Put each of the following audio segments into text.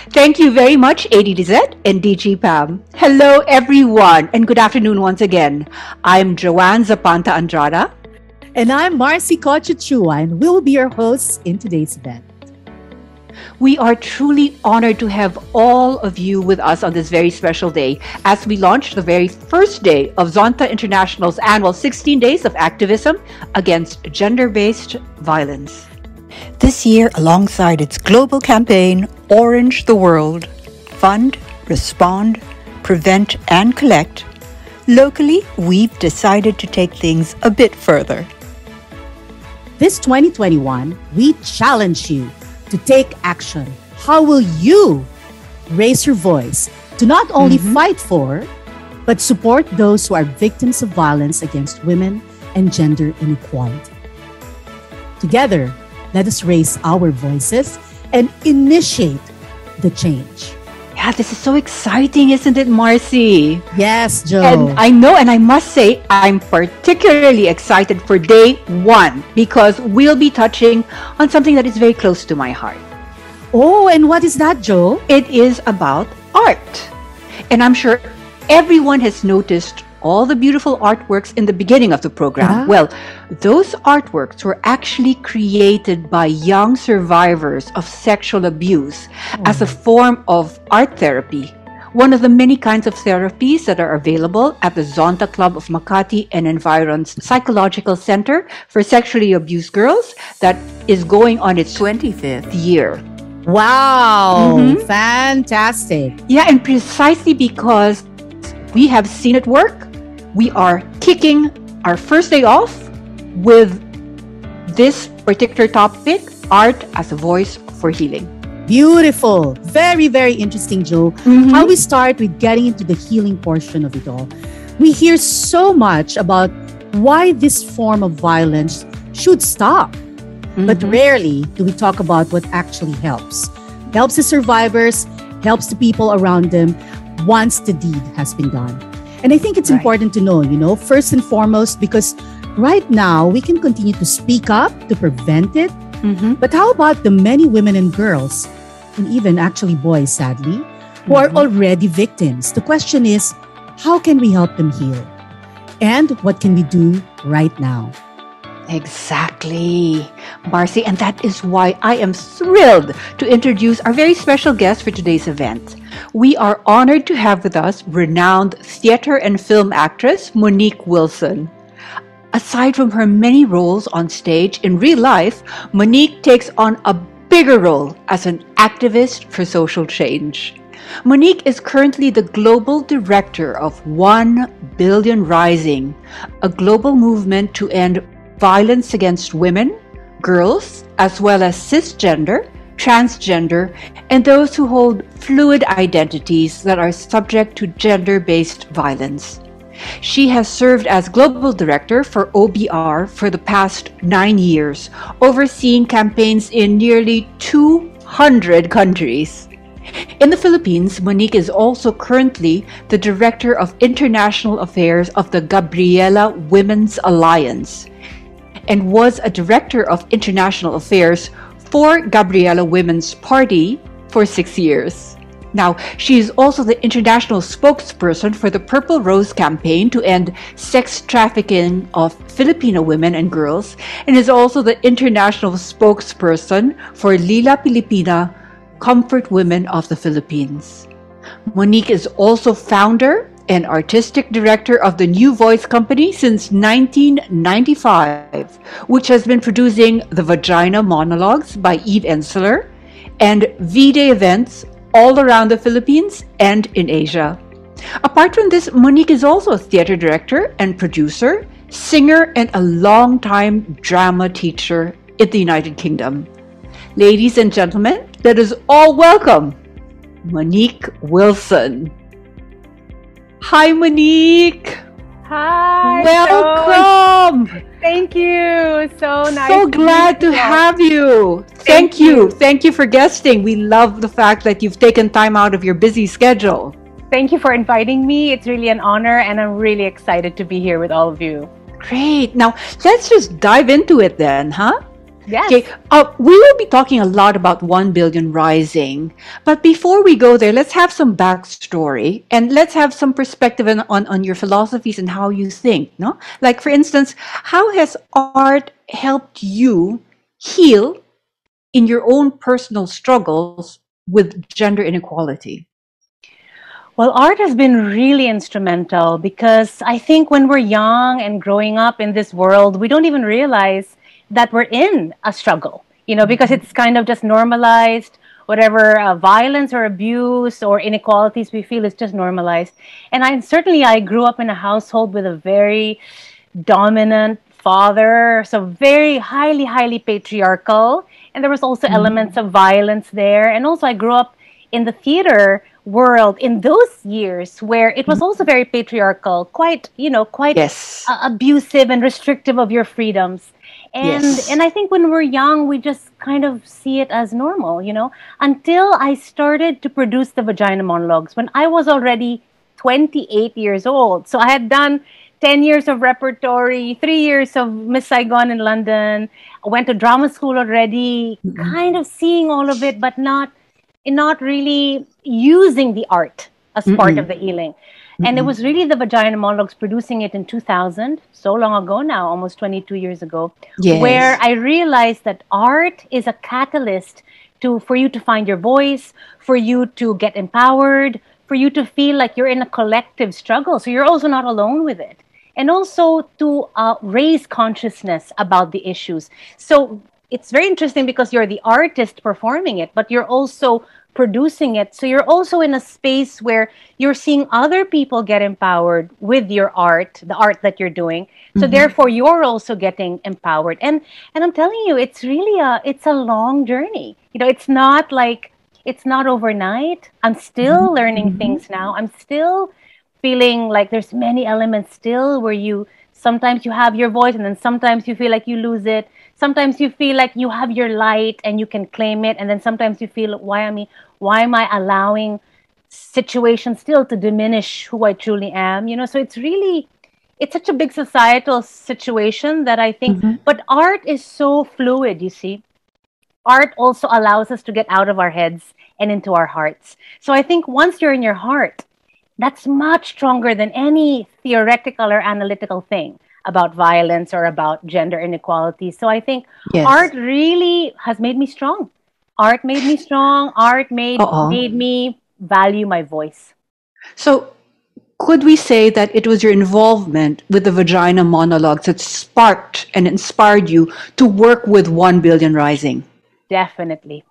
Thank you very much, ADZ and DG Pam. Hello, everyone, and good afternoon once again. I'm Joanne Zapanta Andrada. And I'm Marcy Cochachua, and we'll be your hosts in today's event. We are truly honored to have all of you with us on this very special day as we launch the very first day of Zonta International's annual 16 Days of Activism against Gender-Based Violence. This year, alongside its global campaign, Orange the World, Fund, Respond, Prevent, and Collect, locally, we've decided to take things a bit further. This 2021, we challenge you to take action. How will you raise your voice to not only fight for, but support those who are victims of violence against women and gender inequality? Together, let us raise our voices and initiate the change. Yeah, this is so exciting, isn't it, Marcy? Yes, Joe. And I know, and I must say, I'm particularly excited for day one because we'll be touching on something that is very close to my heart. Oh, and what is that, Joe? It is about art. And I'm sure everyone has noticed all the beautiful artworks in the beginning of the program. Yeah. Well, those artworks were actually created by young survivors of sexual abuse as a form of art therapy. One of the many kinds of therapies that are available at the Zonta Club of Makati and Environs Psychological Center for Sexually Abused Girls that is going on its 25th year. Wow, fantastic. Yeah, and precisely because we have seen it work, we are kicking our first day off with this particular topic, art as a voice for healing. Beautiful. Very, very interesting, Joe. How we start with getting into the healing portion of it all. We hear so much about why this form of violence should stop. But rarely do we talk about what actually helps. Helps the survivors, helps the people around them once the deed has been done. And I think it's important to know, first and foremost, because right now we can continue to speak up to prevent it. But how about the many women and girls, and even actually boys, sadly, who are already victims? The question is, how can we help them heal? And what can we do right now? Exactly, Marcy, and that is why I am thrilled to introduce our very special guest for today's event. We are honored to have with us renowned theater and film actress Monique Wilson. Aside from her many roles on stage, in real life, Monique takes on a bigger role as an activist for social change. Monique is currently the global director of 1 Billion Rising, a global movement to end violence against women, girls, as well as cisgender, transgender, and those who hold fluid identities that are subject to gender-based violence. She has served as global director for OBR for the past 9 years, overseeing campaigns in nearly 200 countries. In the Philippines, Monique is also currently the Director of International Affairs of the Gabriela Women's Alliance and was a Director of International Affairs for Gabriela Women's Party for 6 years. Now, she is also the international spokesperson for the Purple Rose campaign to end sex trafficking of Filipino women and girls, and is also the international spokesperson for Lila Pilipina, Comfort Women of the Philippines. Monique is also founder and artistic director of the New Voice Company since 1995, which has been producing The Vagina Monologues by Eve Ensler and V-Day events all around the Philippines and in Asia. Apart from this, Monique is also a theater director and producer, singer, and a long-time drama teacher in the United Kingdom. Ladies and gentlemen, let us all welcome Monique Wilson. Hi, Monique. Hi. Welcome. Thank you. So nice. So glad to have you. Thank you. Thank you for guesting. We love the fact that you've taken time out of your busy schedule. Thank you for inviting me. It's really an honor, and I'm really excited to be here with all of you. Great. Now, let's just dive into it then, huh? Yes. Okay, we will be talking a lot about 1 billion rising, but before we go there, let's have some backstory and let's have some perspective on your philosophies and how you think, no? Like, for instance, how has art helped you heal in your own personal struggles with gender inequality? Well, art has been really instrumental because I think when we're young and growing up in this world, we don't even realize that we're in a struggle, because it's kind of just normalized. Whatever violence or abuse or inequalities we feel is just normalized. And I grew up in a household with a very dominant father, so very highly, highly patriarchal. And there was also elements of violence there. And also I grew up in the theater world in those years where it was also very patriarchal, quite Yes. abusive and restrictive of your freedoms. And Yes. and I think when we're young, we just kind of see it as normal, until I started to produce the vagina monologues when I was already 28 years old. So I had done 10 years of repertory, 3 years of Miss Saigon in London. I went to drama school already, kind of seeing all of it, but not really using the art as part of the healing. And it was really the vagina monologues producing it in 2000, so long ago now, almost 22 years ago, Yes. where I realized that art is a catalyst for you to find your voice, for you to get empowered, for you to feel like you're in a collective struggle. So you're also not alone with it. And also to raise consciousness about the issues. So it's very interesting because you're the artist performing it, but you're also producing it. So you're also in a space where you're seeing other people get empowered with your art, the art that you're doing. So therefore you're also getting empowered. And I'm telling you, it's really it's a long journey. It's not overnight. I'm still learning things now. I'm still feeling like there's many elements still where sometimes you have your voice and then sometimes you feel like you lose it. Sometimes you feel like you have your light and you can claim it. And then sometimes you feel, why am I allowing situations still to diminish who I truly am? So it's such a big societal situation that I think, but art is so fluid, you see. Art also allows us to get out of our heads and into our hearts. So I think once you're in your heart, that's much stronger than any theoretical or analytical thing about violence or about gender inequality. So I think art really has made me strong. Art made me strong. Art made me value my voice. So could we say that it was your involvement with the vagina monologues that sparked and inspired you to work with 1 Billion Rising? Definitely.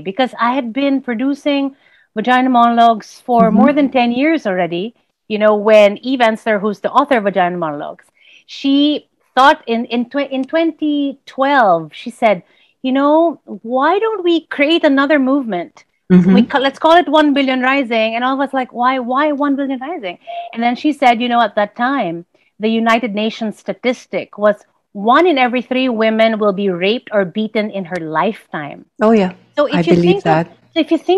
Because I had been producing vagina monologues for more than 10 years already. When Eve Ensler, who's the author of Vagina Monologues, she thought in 2012, she said, why don't we create another movement? Let's call it 1 Billion Rising. And I was like, why 1 Billion Rising? And then she said, at that time, the United Nations statistic was 1 in every 3 women will be raped or beaten in her lifetime. Oh, yeah. So if you think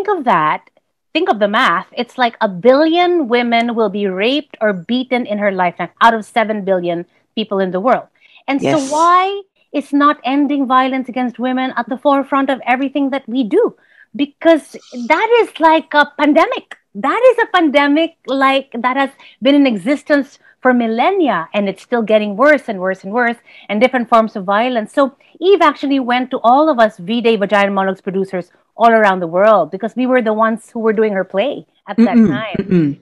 of that, think of the math. It's like 1 billion women will be raped or beaten in her lifetime out of 7 billion people in the world. And so why is not ending violence against women at the forefront of everything that we do? Because that is like a pandemic. That is a pandemic that has been in existence for millennia, and it's still getting worse and worse and worse, and different forms of violence. So Eve actually went to all of us V-Day Vagina Monologues producers all around the world because we were the ones who were doing her play at that time.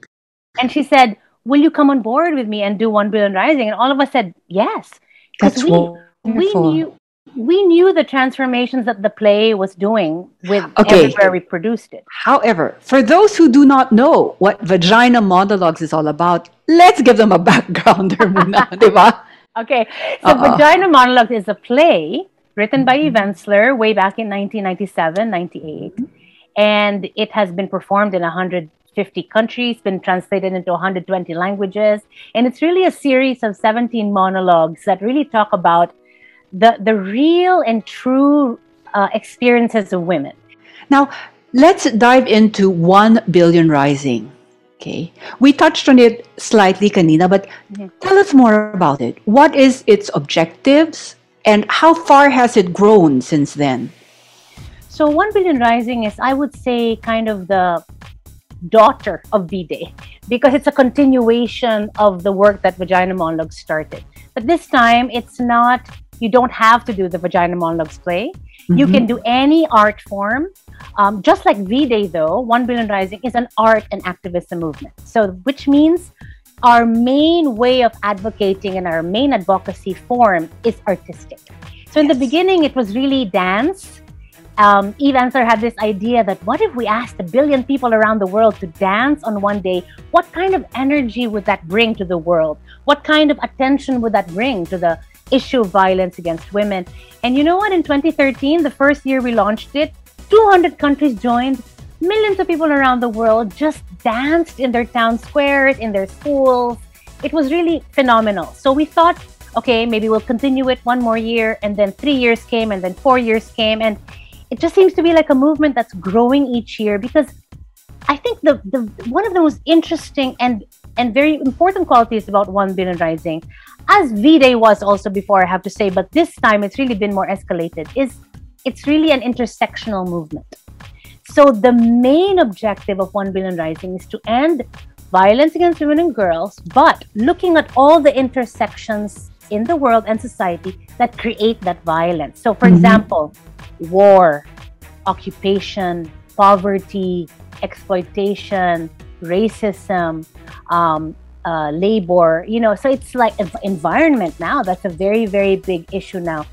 And she said, will you come on board with me and do 1 Billion Rising? And all of us said, yes. That's wonderful. We knew the transformations that the play was doing with everywhere we produced it. However, for those who do not know what Vagina Monologues is all about, let's give them a backgrounder muna, di ba? Okay, so Vagina Monologues is a play written by Eve Ensler way back in 1997, 98. And it has been performed in 150 countries, been translated into 120 languages. And it's really a series of 17 monologues that really talk about the real and true experiences of women. Now, let's dive into 1 Billion Rising. Okay, we touched on it slightly kanina, but tell us more about it. What is its objectives And how far has it grown since then? So 1 Billion Rising is, I would say, kind of the daughter of V-Day, because it's a continuation of the work that Vagina Monologues started. But this time, it's not, you don't have to do the Vagina Monologues play. You can do any art form. Just like V-Day, though, 1 Billion Rising is an art and activism movement. So, which means our main way of advocating and our main advocacy form is artistic. So in the beginning, it was really dance. Eve Ensler had this idea that what if we asked 1 billion people around the world to dance on one day? What kind of energy would that bring to the world? What kind of attention would that bring to the issue of violence against women? And you know what? In 2013, the first year we launched it, 200 countries joined. Millions of people around the world just danced in their town squares, in their schools. It was really phenomenal. So we thought, okay, maybe we'll continue it one more year. And then 3 years came, and then 4 years came. And it just seems to be like a movement that's growing each year, because I think the one of the most interesting and very important qualities about 1 Billion Rising, as V-Day was also before, I have to say, but this time it's really been more escalated, is it's really an intersectional movement. So the main objective of 1 Billion Rising is to end violence against women and girls, but looking at all the intersections in the world and society that create that violence. So for example, war, occupation, poverty, exploitation, racism, labor, you know, so it's like environment now. That's a very, very big issue now.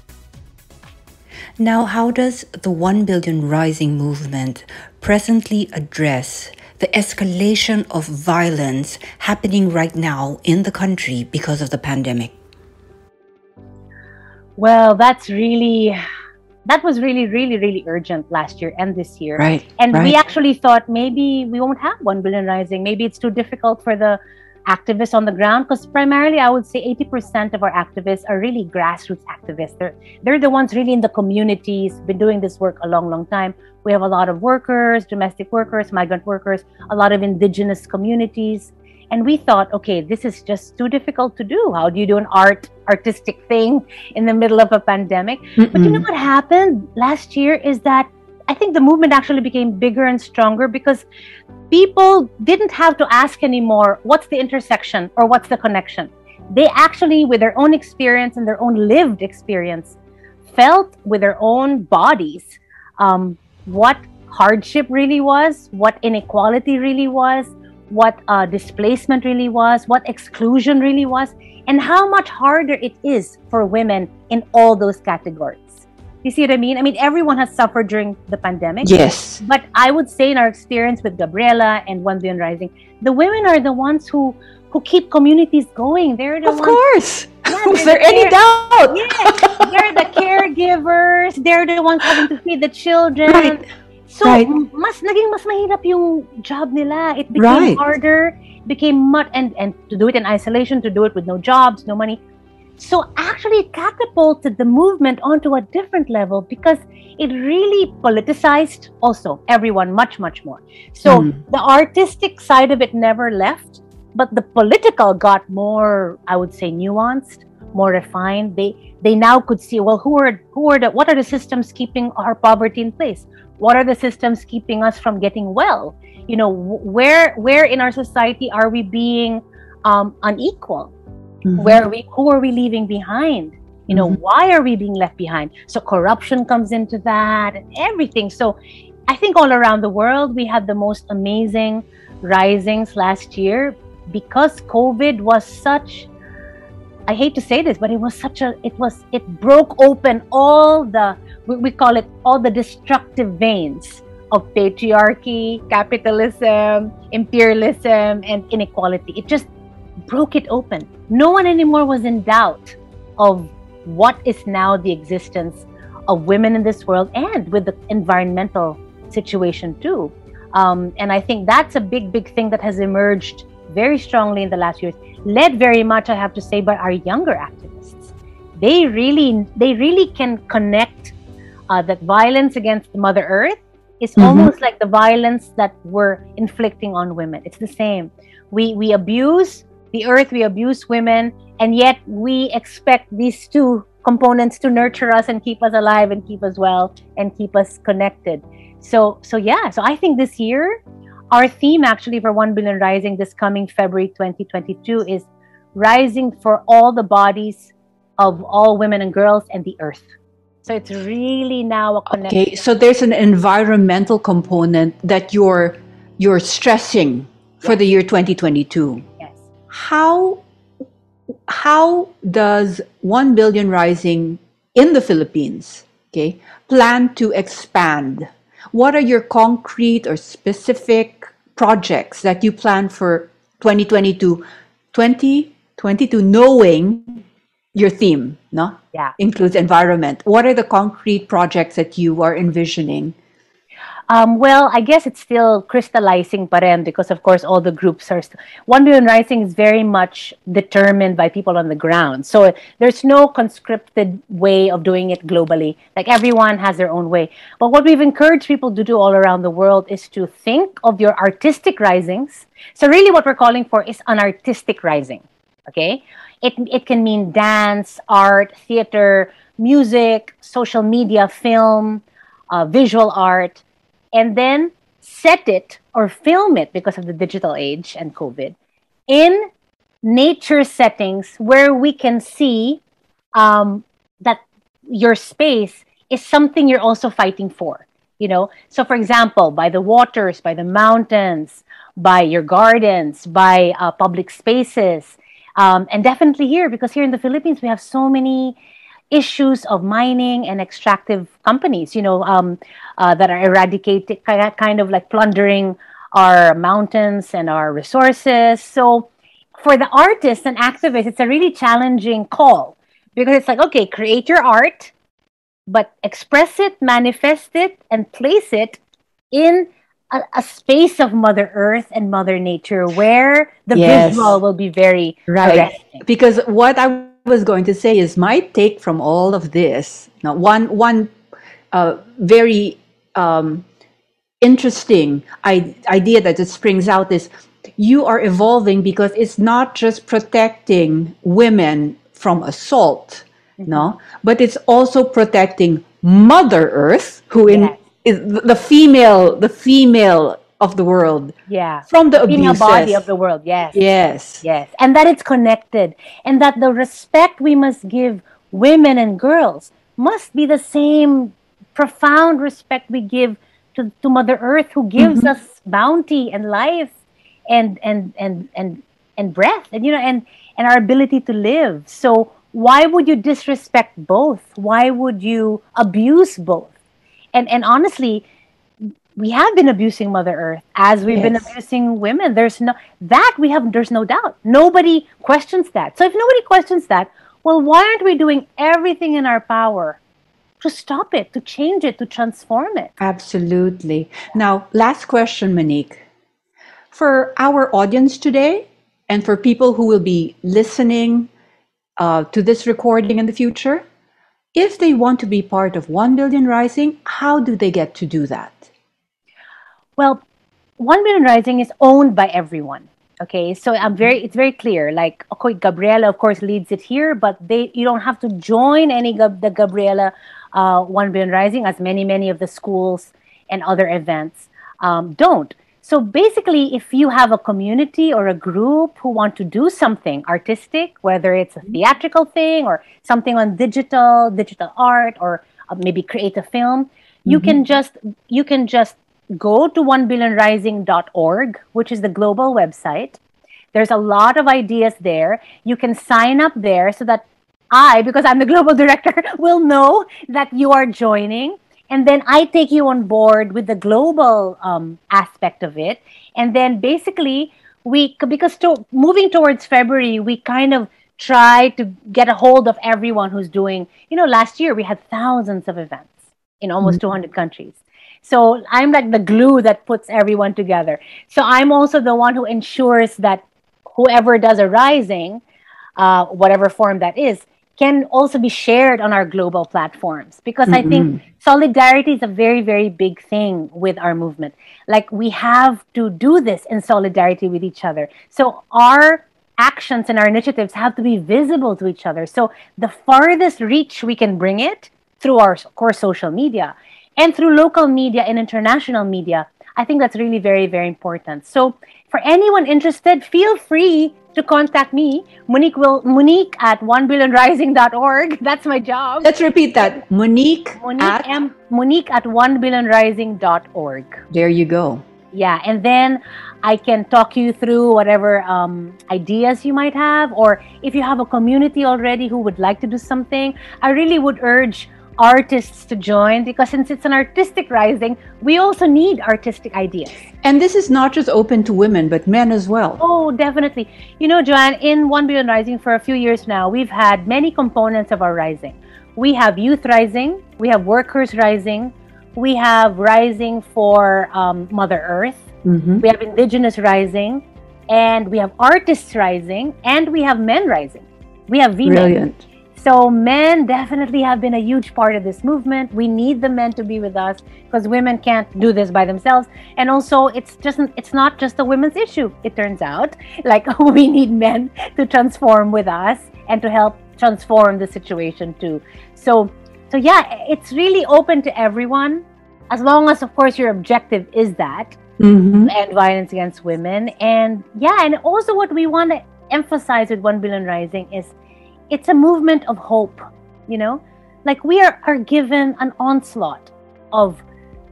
Now, how does the 1 Billion Rising movement presently address the escalation of violence happening right now in the country because of the pandemic? Well, that was really, really, really urgent last year and this year. Right. And we actually thought maybe we won't have 1 Billion Rising. Maybe it's too difficult for the activists on the ground, because primarily I would say 80% of our activists are really grassroots activists. They're the ones really in the communities, been doing this work a long, long time. We have a lot of workers, domestic workers, migrant workers, a lot of indigenous communities. And we thought, okay, this is just too difficult to do. How do you do an artistic thing in the middle of a pandemic? But you know what happened last year is that I think the movement actually became bigger and stronger, because people didn't have to ask anymore, what's the intersection or what's the connection? They actually, with their own experience and their own lived experience, felt with their own bodies what hardship really was, what inequality really was, what displacement really was, what exclusion really was, and how much harder it is for women in all those categories. You see what I mean? I mean, everyone has suffered during the pandemic. Yes. But I would say in our experience with Gabriela and 1 Billion Rising, the women are the ones who keep communities going. They're the Of ones. course. Yeah, Is there any doubt? Yes. They're the caregivers. They're the ones having to feed the children. Right. So, naging mas mahirap yung job nila. It became harder, became much, and to do it in isolation, to do it with no jobs, no money. So actually it catapulted the movement onto a different level, because it really politicized also everyone much, much more. So the artistic side of it never left, but the political got more, I would say, nuanced, more refined. They now could see, well, what are the systems keeping our poverty in place? What are the systems keeping us from getting well? You know, where in our society are we being unequal? Who are we leaving behind? You know, why are we being left behind? So corruption comes into that and everything. So I think all around the world, we had the most amazing risings last year, because COVID was such, I hate to say this, but it broke open all the, we call it all the destructive veins of patriarchy, capitalism, imperialism, and inequality. It just broke it open. No one anymore was in doubt of what is now the existence of women in this world, and with the environmental situation too. And I think that's a big, big thing that has emerged very strongly in the last years, led very much, I have to say, by our younger activists. They really can connect that violence against Mother Earth is almost like the violence that we're inflicting on women. It's the same. We abuse the earth, we abuse women, and yet we expect these two components to nurture us and keep us alive and keep us well and keep us connected. So yeah, so I think this year, our theme actually for 1 Billion Rising this coming February 2022 is rising for all the bodies of all women and girls and the earth. So it's really now a connection. Okay, so there's an environmental component that you're stressing for the year 2022. Yes. How does 1 Billion Rising in the Philippines, okay, plan to expand? What are your concrete or specific projects that you plan for 2022, knowing your theme, no? Yeah. Includes environment. What are the concrete projects that you are envisioning? Well, I guess it's still crystallizing pa rin because, of course, all the groups are... 1 Billion Rising is very much determined by people on the ground. So there's no conscripted way of doing it globally. Like, everyone has their own way. But what we've encouraged people to do all around the world is to think of your artistic risings. So really what we're calling for is an artistic rising, okay? It can mean dance, art, theater, music, social media, film, visual art, and then set it or film it because of the digital age and COVID in nature settings where we can see that your space is something you're also fighting for, you know? So for example, by the waters, by the mountains, by your gardens, by public spaces, and definitely here, because here in the Philippines, we have so many issues of mining and extractive companies, you know, that are eradicating, kind of like plundering our mountains and our resources. So for the artists and activists, it's a really challenging call because it's like, okay, create your art, but express it, manifest it, and place it in a space of Mother Earth and Mother Nature where the visual will be very arresting. Because what I was going to say is my take from all of this. Now, one very interesting idea that just springs out is you are evolving because it's not just protecting women from assault, no, but it's also protecting Mother Earth, who is the female of the world, from the female abuses. body of the world, yes, and that it's connected, and that the respect we must give women and girls must be the same profound respect we give to Mother Earth, who gives us bounty and life, and breath, and you know, and our ability to live. So why would you disrespect both? Why would you abuse both? And honestly, we have been abusing Mother Earth as we've been abusing women. There's no doubt. Nobody questions that. So if nobody questions that, well, why aren't we doing everything in our power to stop it, to change it, to transform it? Absolutely. Now, last question, Monique. For our audience today, and for people who will be listening to this recording in the future, if they want to be part of 1 Billion Rising, how do they get to do that? Well, 1 Billion Rising is owned by everyone. Okay, so it's very clear. Like, okay, Gabriela, of course, leads it here, but you don't have to join the Gabriela 1 Billion Rising, as many of the schools and other events don't. So basically, if you have a community or a group who want to do something artistic, whether it's a theatrical thing or something on digital art, or maybe create a film, you can just go to 1billionrising.org, which is the global website. There's a lot of ideas there. You can sign up there so that because I'm the global director, will know that you are joining. And then I take you on board with the global aspect of it. And then basically, moving towards February, we kind of try to get a hold of everyone who's doing, last year we had thousands of events in almost 200 countries. So I'm like the glue that puts everyone together. So I'm also the one who ensures that whoever does a rising, whatever form that is, can also be shared on our global platforms. Because I think solidarity is a very, very big thing with our movement. Like, we have to do this in solidarity with each other. So our actions and our initiatives have to be visible to each other. So the farthest reach we can bring it through our core social media and through local media and international media, I think that's really very, very important. So for anyone interested, feel free to contact me, Monique at 1billionrising.org. That's my job. Let's repeat that. Monique at 1billionrising.org. There you go. Yeah, and then I can talk you through whatever ideas you might have, or if you have a community already who would like to do something, I really would urge artists to join, because since it's an artistic rising, we also need artistic ideas. And this is not just open to women, but men as well. Oh, definitely. You know, Joanne, in 1 Billion Rising for a few years now, we've had many components of our rising. We have youth rising, we have workers rising, we have rising for Mother Earth, we have indigenous rising, and we have artists rising, and we have men rising. We have women. Brilliant. So men definitely have been a huge part of this movement. We need the men to be with us because women can't do this by themselves. And also, it's not just a women's issue, it turns out. Like, we need men to transform with us and to help transform the situation too. So yeah, it's really open to everyone, as long as, of course, your objective is that, to end violence against women. And yeah, and also what we want to emphasize with 1 Billion Rising is it's a movement of hope, you know? Like, we are given an onslaught of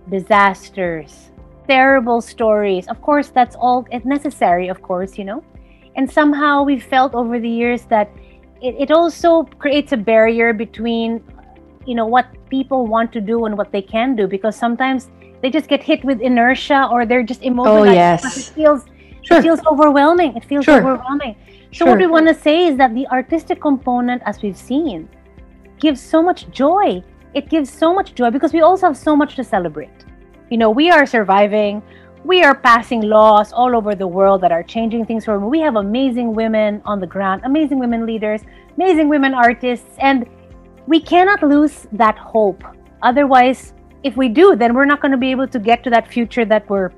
disasters, terrible stories. Of course, that's all necessary, of course, you know? And somehow we felt over the years that it also creates a barrier between, you know, what people want to do and what they can do, because sometimes they just get hit with inertia, or they're just immobilized. Oh, yes. It feels overwhelming. It feels overwhelming. So what we want to say is that the artistic component, as we've seen, gives so much joy. It gives so much joy because we also have so much to celebrate. You know, we are surviving. We are passing laws all over the world that are changing things for women. We have amazing women on the ground, amazing women leaders, amazing women artists, and we cannot lose that hope. Otherwise, if we do, then we're not going to be able to get to that future that we're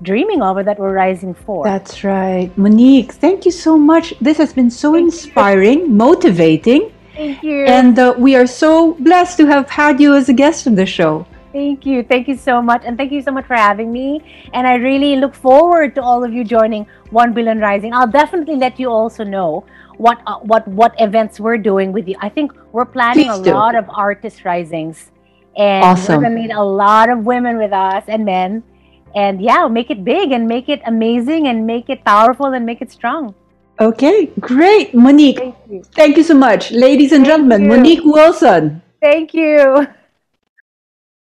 dreaming of or that we're rising for. That's right. Monique, thank you so much. This has been so inspiring, motivating. Thank you. And we are so blessed to have had you as a guest on the show. Thank you. Thank you so much. And thank you so much for having me. And I really look forward to all of you joining 1 Billion Rising. I'll definitely let you also know what events we're doing with you. I think we're planning a lot of artist risings. And we're going to need a lot of women with us and men. And yeah, make it big and make it amazing and make it powerful and make it strong. Okay, great. Monique, thank you so much. Ladies and gentlemen, Monique Wilson. Thank you.